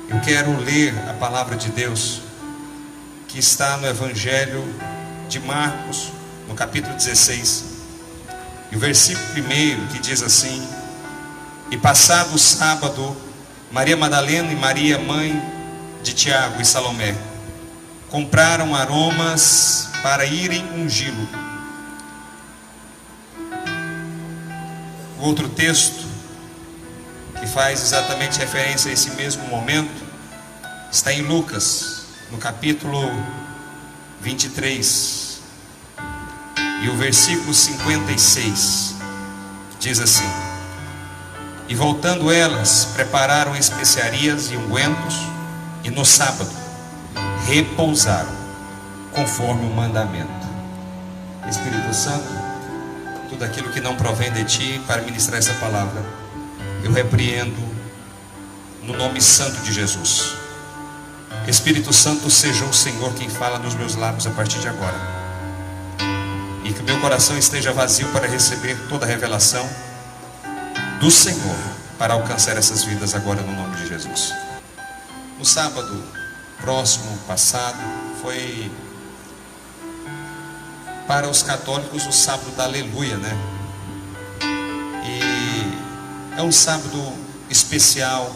Eu quero ler a palavra de Deus que está no Evangelho de Marcos, no capítulo 16, e o versículo 1 que diz assim: E passado o sábado, Maria Madalena e Maria, mãe de Tiago e Salomé, compraram aromas para irem ungí-lo. O outro texto, que faz exatamente referência a esse mesmo momento, está em Lucas, no capítulo 23, e o versículo 56, diz assim: E voltando elas, prepararam especiarias e ungüentos, e no sábado repousaram, conforme o mandamento. Espírito Santo, tudo aquilo que não provém de Ti para ministrar essa palavra, eu repreendo no nome santo de Jesus. Espírito Santo, seja o Senhor quem fala nos meus lábios a partir de agora, e que o meu coração esteja vazio para receber toda a revelação do Senhor, para alcançar essas vidas agora no nome de Jesus. No sábado próximo, passado, foi para os católicos o sábado da aleluia, né? E é um sábado especial,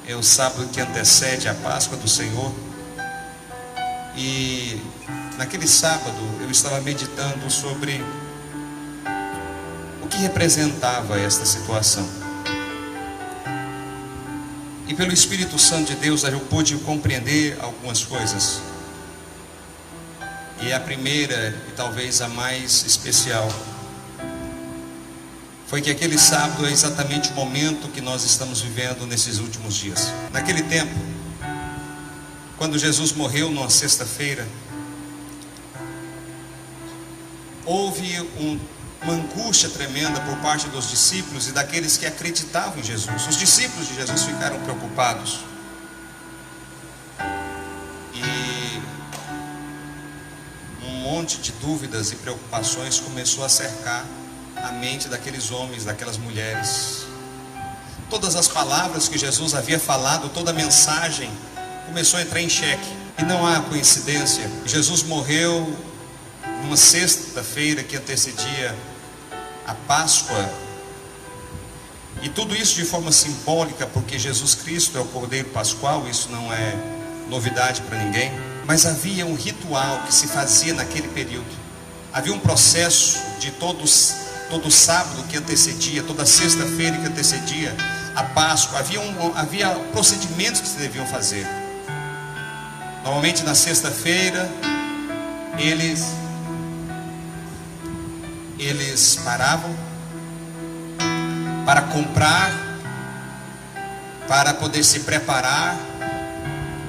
é o sábado que antecede a Páscoa do Senhor. E naquele sábado eu estava meditando sobre o que representava esta situação. E pelo Espírito Santo de Deus eu pude compreender algumas coisas. E a primeira, e talvez a mais especial, foi que aquele sábado é exatamente o momento que nós estamos vivendo nesses últimos dias. Naquele tempo, quando Jesus morreu numa sexta-feira, houve uma angústia tremenda por parte dos discípulos e daqueles que acreditavam em Jesus. Os discípulos de Jesus ficaram preocupados. E um monte de dúvidas e preocupações começou a cercar a mente daqueles homens, daquelas mulheres. Todas as palavras que Jesus havia falado, toda a mensagem começou a entrar em xeque. E não há coincidência, Jesus morreu numa sexta-feira que antecedia a Páscoa, e tudo isso de forma simbólica, porque Jesus Cristo é o Cordeiro Pascual. Isso não é novidade para ninguém, mas havia um ritual que se fazia naquele período. Havia um processo de todo sábado que antecedia, toda sexta-feira que antecedia a Páscoa, havia procedimentos que se deviam fazer. Normalmente na sexta-feira eles paravam para comprar, para poder se preparar,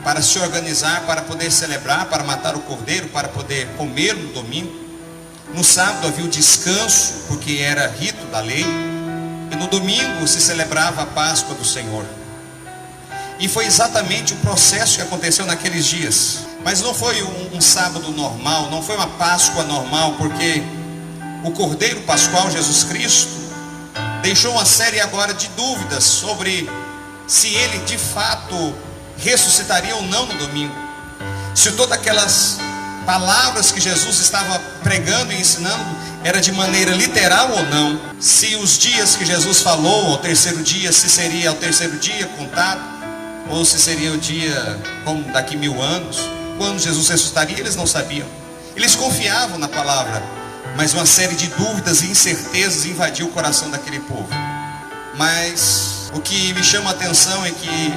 para se organizar, para poder celebrar, para matar o cordeiro, para poder comer no domingo. No sábado havia o descanso, porque era rito da lei, e no domingo se celebrava a Páscoa do Senhor. E foi exatamente o processo que aconteceu naqueles dias. Mas não foi um sábado normal, não foi uma Páscoa normal, porque o Cordeiro Pascual, Jesus Cristo, deixou uma série agora de dúvidas sobre se ele de fato ressuscitaria ou não no domingo. Se todas aquelas palavras que Jesus estava pregando e ensinando era de maneira literal ou não. Se os dias que Jesus falou ao terceiro dia, se seria ao terceiro dia contado, ou se seria o dia como daqui 1000 anos, quando Jesus ressuscitaria. Eles não sabiam. Eles confiavam na palavra, mas uma série de dúvidas e incertezas invadiu o coração daquele povo. Mas o que me chama a atenção é que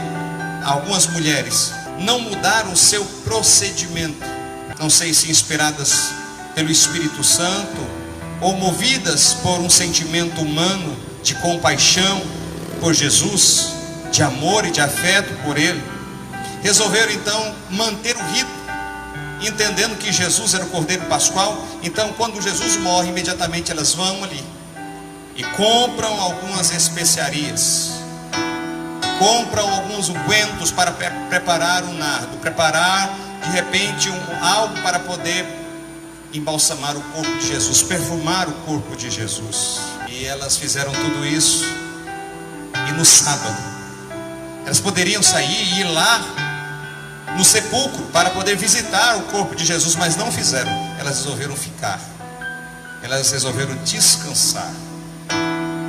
algumas mulheres não mudaram o seu procedimento. Não sei se inspiradas pelo Espírito Santo ou movidas por um sentimento humano de compaixão por Jesus, de amor e de afeto por Ele, resolveram então manter o rito, entendendo que Jesus era o Cordeiro Pascual. Então quando Jesus morre, imediatamente elas vão ali e compram algumas especiarias, compram alguns ungüentos para preparar um nardo, preparar de repente algo para poder embalsamar o corpo de Jesus, perfumar o corpo de Jesus. E elas fizeram tudo isso, e no sábado Elas poderiam sair e ir lá no sepulcro para poder visitar o corpo de Jesus, mas não fizeram. Elas resolveram ficar. Elas resolveram descansar.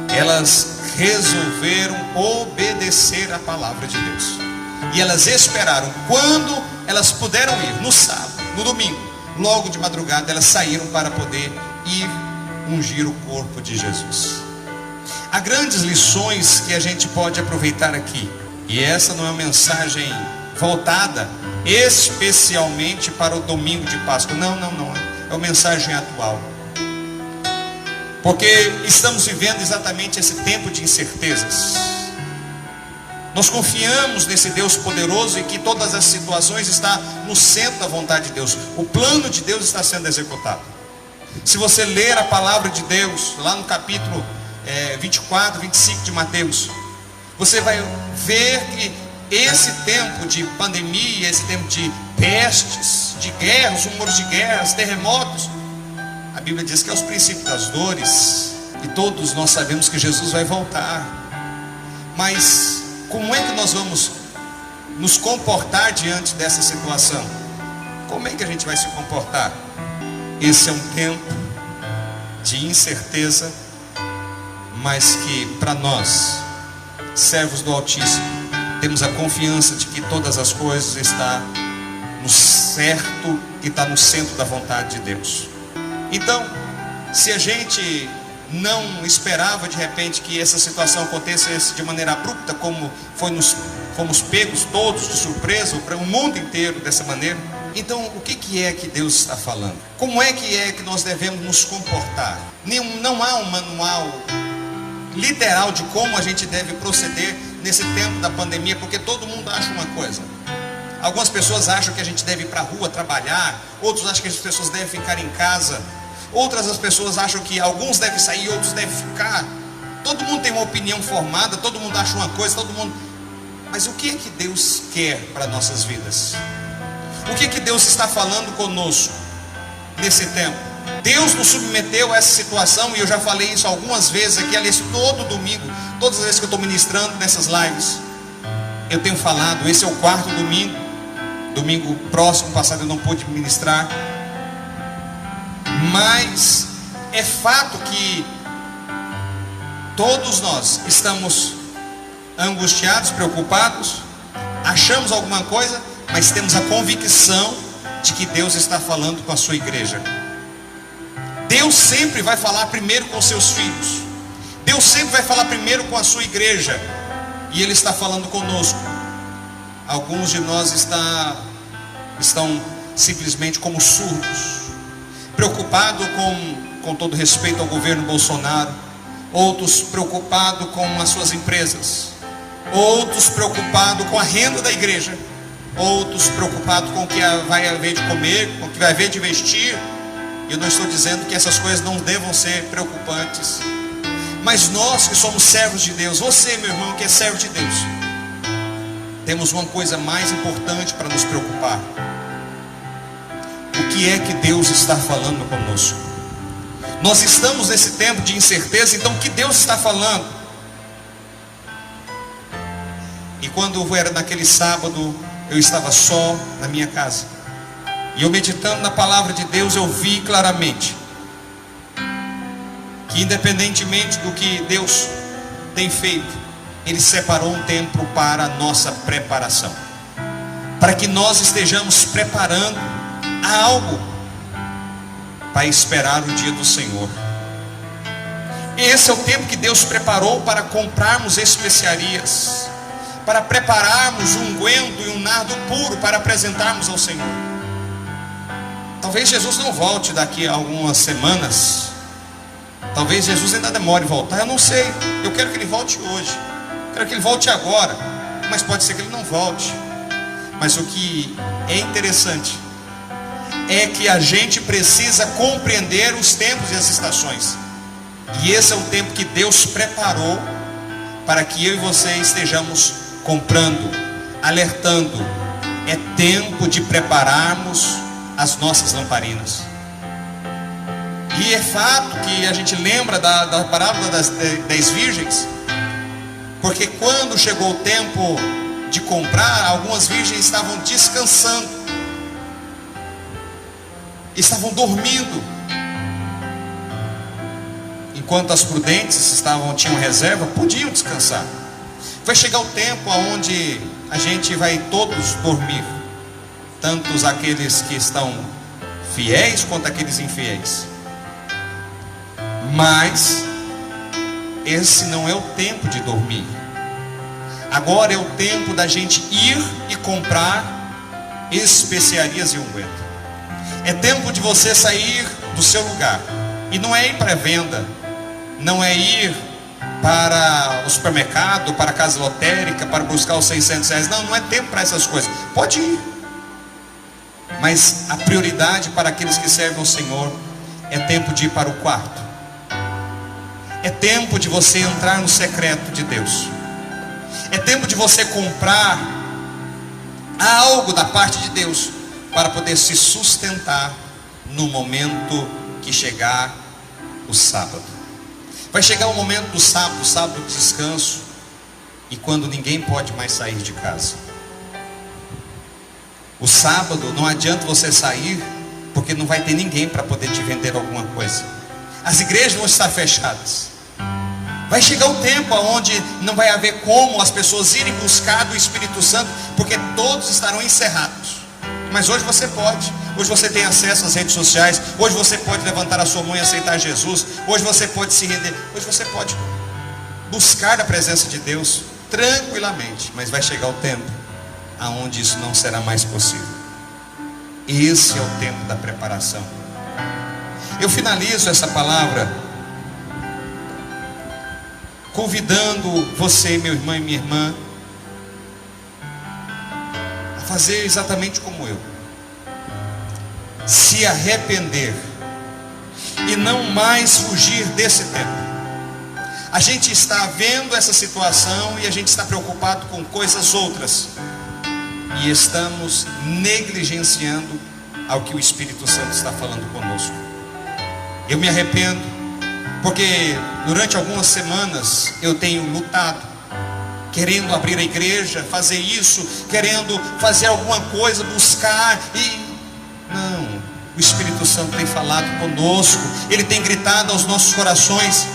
Elas resolveram obedecer à palavra de Deus. E elas esperaram. Quando elas puderam ir, no sábado, no domingo, logo de madrugada, elas saíram para poder ir ungir o corpo de Jesus. Há grandes lições que a gente pode aproveitar aqui. E essa não é uma mensagem voltada especialmente para o domingo de Páscoa. Não. É uma mensagem atual. Porque estamos vivendo exatamente esse tempo de incertezas. Nós confiamos nesse Deus poderoso e que todas as situações estão no centro da vontade de Deus. O plano de Deus está sendo executado. Se você ler a palavra de Deus, lá no capítulo 24, 25 de Mateus, você vai ver que esse tempo de pandemia, esse tempo de pestes, de guerras, rumores de guerras, terremotos, a Bíblia diz que é os princípios das dores, e todos nós sabemos que Jesus vai voltar. Mas como é que nós vamos nos comportar diante dessa situação? Como é que a gente vai se comportar? Esse é um tempo de incerteza, mas que para nós, servos do Altíssimo, temos a confiança de que todas as coisas estão no certo e está no centro da vontade de Deus. Então, se a gente não esperava de repente que essa situação acontecesse de maneira abrupta, como fomos pegos todos de surpresa, para o mundo inteiro dessa maneira, então o que é que Deus está falando? Como é que nós devemos nos comportar? Não há um manual literal de como a gente deve proceder nesse tempo da pandemia, porque todo mundo acha uma coisa. Algumas pessoas acham que a gente deve ir para a rua trabalhar, outros acham que as pessoas devem ficar em casa, outras as pessoas acham que alguns devem sair, outros devem ficar. Todo mundo tem uma opinião formada, todo mundo acha uma coisa, mas o que é que Deus quer para nossas vidas? O que é que Deus está falando conosco nesse tempo? Deus nos submeteu a essa situação, e eu já falei isso algumas vezes aqui, aliás, todo domingo, todas as vezes que eu estou ministrando nessas lives, eu tenho falado. Esse é o 4º domingo. Domingo próximo, passado, eu não pude ministrar. Mas é fato que todos nós estamos angustiados, preocupados, achamos alguma coisa, mas temos a convicção de que Deus está falando com a sua igreja. Deus sempre vai falar primeiro com seus filhos. Deus sempre vai falar primeiro com a sua igreja. E Ele está falando conosco. Alguns de nós estão simplesmente como surdos, preocupados com todo respeito ao governo Bolsonaro. Outros preocupados com as suas empresas. Outros preocupados com a renda da igreja. Outros preocupados com o que vai haver de comer, com o que vai haver de vestir. Eu não estou dizendo que essas coisas não devam ser preocupantes, mas nós que somos servos de Deus, você, meu irmão, que é servo de Deus, temos uma coisa mais importante para nos preocupar. O que é que Deus está falando conosco? Nós estamos nesse tempo de incerteza, então o que Deus está falando? E quando era naquele sábado, eu estava só na minha casa, e eu meditando na palavra de Deus, eu vi claramente que independentemente do que Deus tem feito, Ele separou um tempo para a nossa preparação, para que nós estejamos preparando algo para esperar o dia do Senhor. Esse é o tempo que Deus preparou para comprarmos especiarias, para prepararmos um unguento e um nardo puro para apresentarmos ao Senhor. Talvez Jesus não volte daqui a algumas semanas. Talvez Jesus ainda demore em voltar. Eu não sei. Eu quero que Ele volte hoje. Eu quero que Ele volte agora. Mas pode ser que Ele não volte. Mas o que é interessante é que a gente precisa compreender os tempos e as estações. E esse é o tempo que Deus preparou para que eu e você estejamos comprando, alertando. É tempo de prepararmos as nossas lamparinas. E é fato que a gente lembra da parábola das 10 virgens, porque quando chegou o tempo de comprar, algumas virgens estavam descansando, estavam dormindo, enquanto as prudentes tinham reserva, podiam descansar. Vai chegar o tempo onde a gente vai todos dormir, tanto aqueles que estão fiéis quanto aqueles infiéis. Mas esse não é o tempo de dormir. Agora é o tempo da gente ir e comprar especiarias e unguento. É tempo de você sair do seu lugar. E não é ir para a venda, não é ir para o supermercado, para a casa lotérica, para buscar os 600 reais. Não é tempo para essas coisas. Pode ir. Mas a prioridade para aqueles que servem ao Senhor é tempo de ir para o quarto. É tempo de você entrar no secreto de Deus. É tempo de você comprar algo da parte de Deus para poder se sustentar no momento que chegar o sábado. Vai chegar o momento do sábado de descanso, e quando ninguém pode mais sair de casa. O sábado não adianta você sair, porque não vai ter ninguém para poder te vender alguma coisa. As igrejas vão estar fechadas. Vai chegar o tempo onde não vai haver como as pessoas irem buscar do Espírito Santo, porque todos estarão encerrados. Mas hoje você pode. Hoje você tem acesso às redes sociais. Hoje você pode levantar a sua mão e aceitar Jesus. Hoje você pode se render. Hoje você pode buscar a presença de Deus tranquilamente. Mas vai chegar o tempo aonde isso não será mais possível. Esse é o tempo da preparação. Eu finalizo essa palavra convidando você, meu irmão e minha irmã, a fazer exatamente como eu. Se arrepender e não mais fugir desse tempo. A gente está vendo essa situação e a gente está preocupado com coisas outras, e estamos negligenciando ao que o Espírito Santo está falando conosco. Eu me arrependo, porque durante algumas semanas eu tenho lutado, querendo abrir a igreja, fazer isso, querendo fazer alguma coisa, buscar, e não, o Espírito Santo tem falado conosco, ele tem gritado aos nossos corações.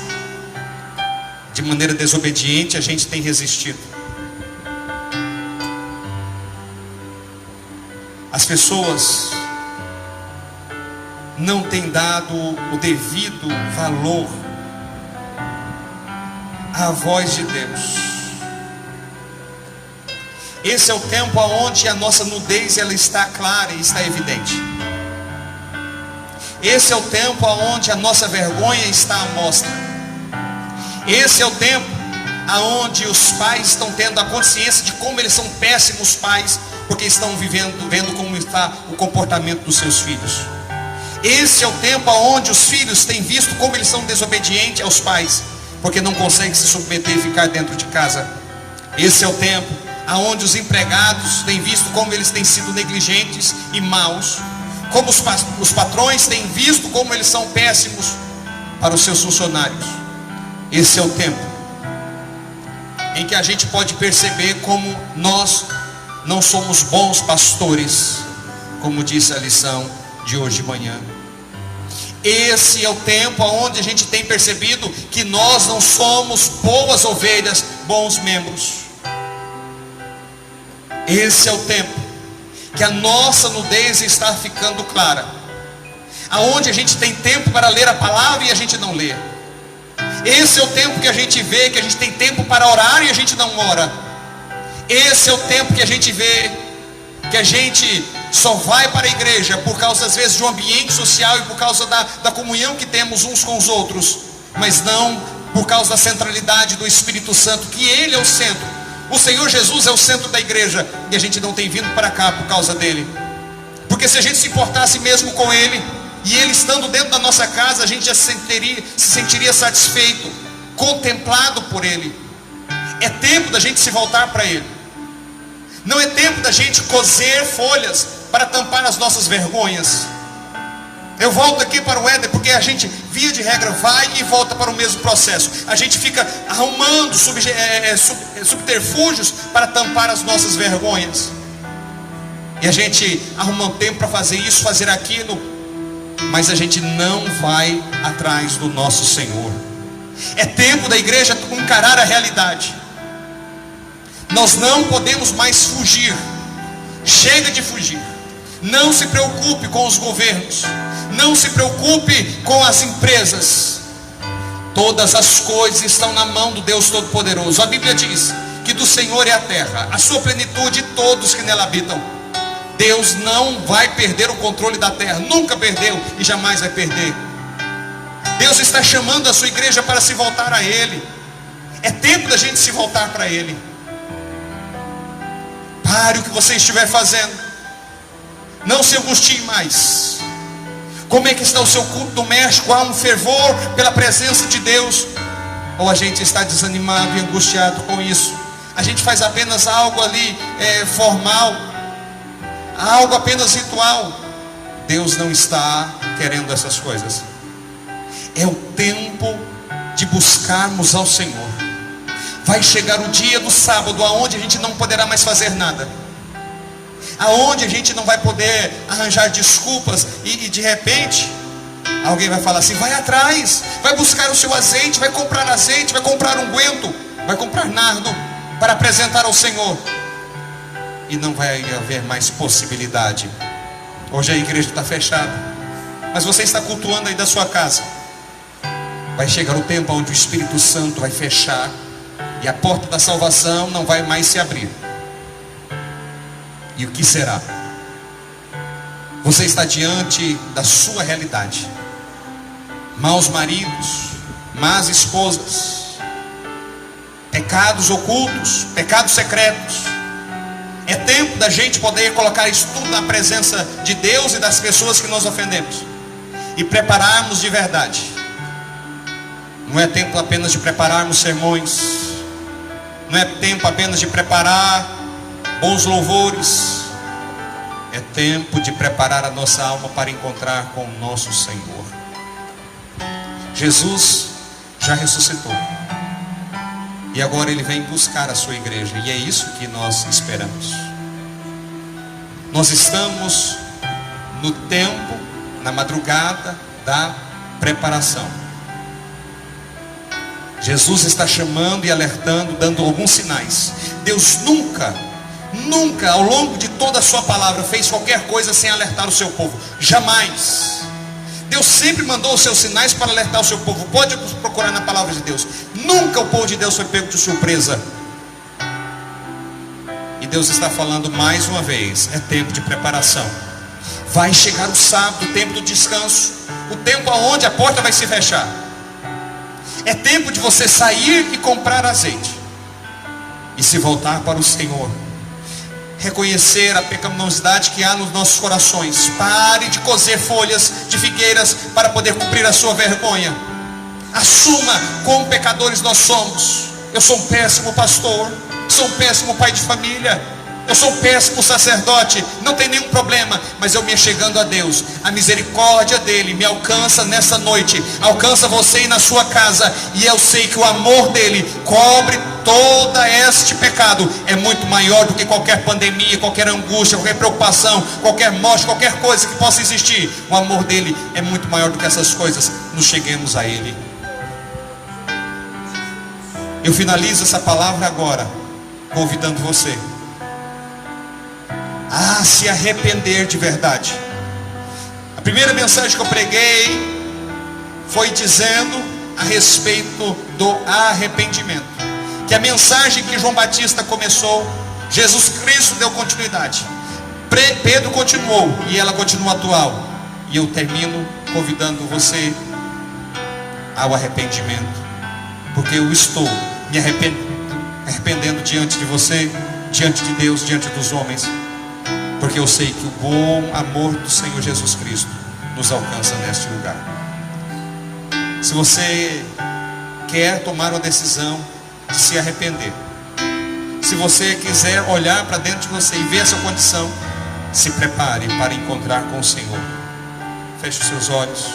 De maneira desobediente a gente tem resistido. As pessoas não têm dado o devido valor à voz de Deus. Esse é o tempo onde a nossa nudez ela está clara e está evidente. Esse é o tempo onde a nossa vergonha está à mostra. Esse é o tempo onde os pais estão tendo a consciência de como eles são péssimos pais, porque estão vendo como está o comportamento dos seus filhos. Esse é o tempo onde os filhos têm visto como eles são desobedientes aos pais, porque não conseguem se submeter e ficar dentro de casa. Esse é o tempo onde os empregados têm visto como eles têm sido negligentes e maus, como os patrões têm visto como eles são péssimos para os seus funcionários. Esse é o tempo em que a gente pode perceber como nós não somos bons pastores, como disse a lição de hoje de manhã. Esse é o tempo onde a gente tem percebido que nós não somos boas ovelhas, bons membros. Esse é o tempo que a nossa nudez está ficando clara, aonde a gente tem tempo para ler a palavra e a gente não lê. Esse é o tempo que a gente vê que a gente tem tempo para orar e a gente não ora. Esse é o tempo que a gente vê que a gente só vai para a igreja por causa às vezes de um ambiente social e por causa da comunhão que temos uns com os outros, mas não por causa da centralidade do Espírito Santo, que Ele é o centro. O Senhor Jesus é o centro da igreja, e a gente não tem vindo para cá por causa dele. Porque se a gente se importasse mesmo com Ele, e Ele estando dentro da nossa casa, a gente já se sentiria satisfeito, contemplado por Ele. É tempo da gente se voltar para Ele. Não é tempo da gente coser folhas para tampar as nossas vergonhas. Eu volto aqui para o Éden, porque a gente, via de regra, vai e volta para o mesmo processo. A gente fica arrumando subterfúgios para tampar as nossas vergonhas. E a gente arruma um tempo para fazer isso, fazer aquilo, mas a gente não vai atrás do nosso Senhor. É tempo da igreja encarar a realidade. Nós não podemos mais fugir. Chega de fugir. Não se preocupe com os governos. Não se preocupe com as empresas. Todas as coisas estão na mão do Deus Todo-Poderoso. A Bíblia diz que do Senhor é a terra, a sua plenitude e todos que nela habitam. Deus não vai perder o controle da terra. Nunca perdeu e jamais vai perder. Deus está chamando a sua igreja para se voltar a Ele. É tempo da gente se voltar para Ele. Pare o que você estiver fazendo. Não se angustie mais. Como é que está o seu culto doméstico? Há um fervor pela presença de Deus? Ou a gente está desanimado e angustiado com isso? A gente faz apenas algo ali formal, algo apenas ritual. Deus não está querendo essas coisas. É o tempo de buscarmos ao Senhor. Vai chegar o dia do sábado, aonde a gente não poderá mais fazer nada, aonde a gente não vai poder arranjar desculpas, e de repente alguém vai falar assim: vai atrás, vai buscar o seu azeite, vai comprar unguento, vai comprar nardo para apresentar ao Senhor, e não vai haver mais possibilidade. Hoje a igreja está fechada, mas você está cultuando aí da sua casa. Vai chegar o tempo onde o Espírito Santo vai fechar e a porta da salvação não vai mais se abrir. E o que será? Você está diante da sua realidade. Maus maridos, más esposas, pecados ocultos, pecados secretos. É tempo da gente poder colocar isso tudo na presença de Deus e das pessoas que nós ofendemos, e prepararmos de verdade. Não é tempo apenas de prepararmos sermões, não é tempo apenas de preparar bons louvores. É tempo de preparar a nossa alma para encontrar com o nosso Senhor. Jesus já ressuscitou, e agora Ele vem buscar a sua igreja, e é isso que nós esperamos. Nós estamos no tempo, na madrugada da preparação. Jesus está chamando e alertando, dando alguns sinais. Deus nunca ao longo de toda a sua palavra fez qualquer coisa sem alertar o seu povo. Jamais. Deus sempre mandou os seus sinais para alertar o seu povo. Pode procurar na palavra de Deus. Nunca o povo de Deus foi pego de surpresa. E Deus está falando mais uma vez: é tempo de preparação. Vai chegar o sábado, o tempo do descanso, o tempo onde a porta vai se fechar. É tempo de você sair e comprar azeite e se voltar para o Senhor. Reconhecer a pecaminosidade que há nos nossos corações. Pare de coser folhas de figueiras para poder cumprir a sua vergonha. Assuma quão pecadores nós somos. Eu sou um péssimo pastor, sou um péssimo pai de família, eu sou um péssimo sacerdote. Não tem nenhum problema, mas eu me chegando a Deus, a misericórdia dele me alcança nessa noite, alcança você e na sua casa, e eu sei que o amor dele cobre todo este pecado. É muito maior do que qualquer pandemia, qualquer angústia, qualquer preocupação, qualquer morte, qualquer coisa que possa existir. O amor dele é muito maior do que essas coisas. Nos cheguemos a ele. Eu finalizo essa palavra agora convidando você a se arrepender de verdade. A primeira mensagem que eu preguei foi dizendo a respeito do arrependimento, que a mensagem que João Batista começou, Jesus Cristo deu continuidade, Pedro continuou, e ela continua atual. E eu termino convidando você ao arrependimento, porque eu estou me arrependendo diante de você, diante de Deus, diante dos homens, porque eu sei que o bom amor do Senhor Jesus Cristo nos alcança neste lugar. Se você quer tomar uma decisão de se arrepender, se você quiser olhar para dentro de você e ver a sua condição, se prepare para encontrar com o Senhor. Feche os seus olhos.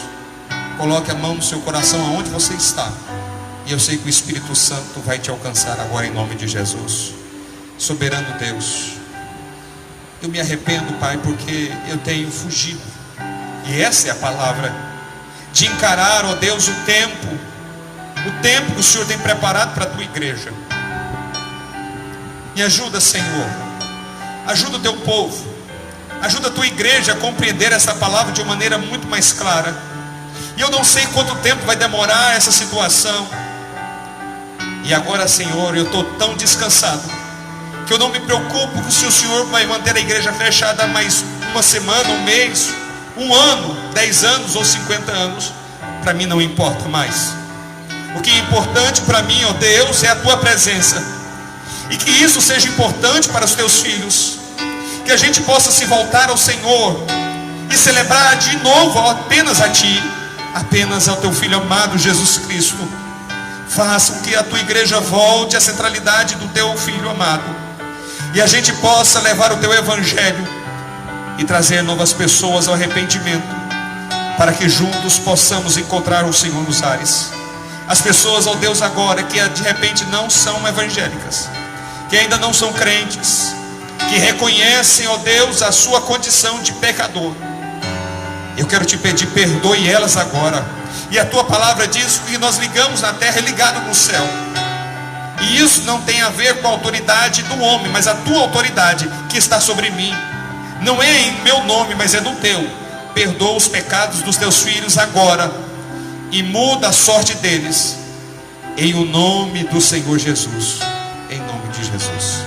Coloque a mão no seu coração aonde você está. E eu sei que o Espírito Santo vai te alcançar agora em nome de Jesus. Soberano Deus, eu me arrependo, Pai, porque eu tenho fugido. E essa é a palavra. De encarar, ó Deus, o tempo que o Senhor tem preparado para a tua igreja. Me ajuda, Senhor. Ajuda o teu povo. Ajuda a tua igreja a compreender essa palavra de uma maneira muito mais clara. E eu não sei quanto tempo vai demorar essa situação. E agora, Senhor, eu estou tão descansado que eu não me preocupo se o Senhor vai manter a igreja fechada mais uma semana, um mês, um ano, 10 anos ou 50 anos. Para mim não importa mais. O que é importante para mim, ó Deus, é a tua presença. E que isso seja importante para os teus filhos. Que a gente possa se voltar ao Senhor e celebrar de novo apenas a Ti, apenas ao Teu Filho amado Jesus Cristo. Faça com que a Tua igreja volte à centralidade do Teu Filho amado, e a gente possa levar o Teu Evangelho e trazer novas pessoas ao arrependimento, para que juntos possamos encontrar o Senhor nos ares. As pessoas, ó Deus, agora que de repente não são evangélicas, que ainda não são crentes, que reconhecem, ó Deus, a sua condição de pecador, eu quero te pedir, perdoe elas agora. E a tua palavra diz que nós ligamos na terra e ligado no céu. E isso não tem a ver com a autoridade do homem, mas a tua autoridade que está sobre mim. Não é em meu nome, mas é no teu. Perdoa os pecados dos teus filhos agora e muda a sorte deles, em o nome do Senhor Jesus. Em nome de Jesus.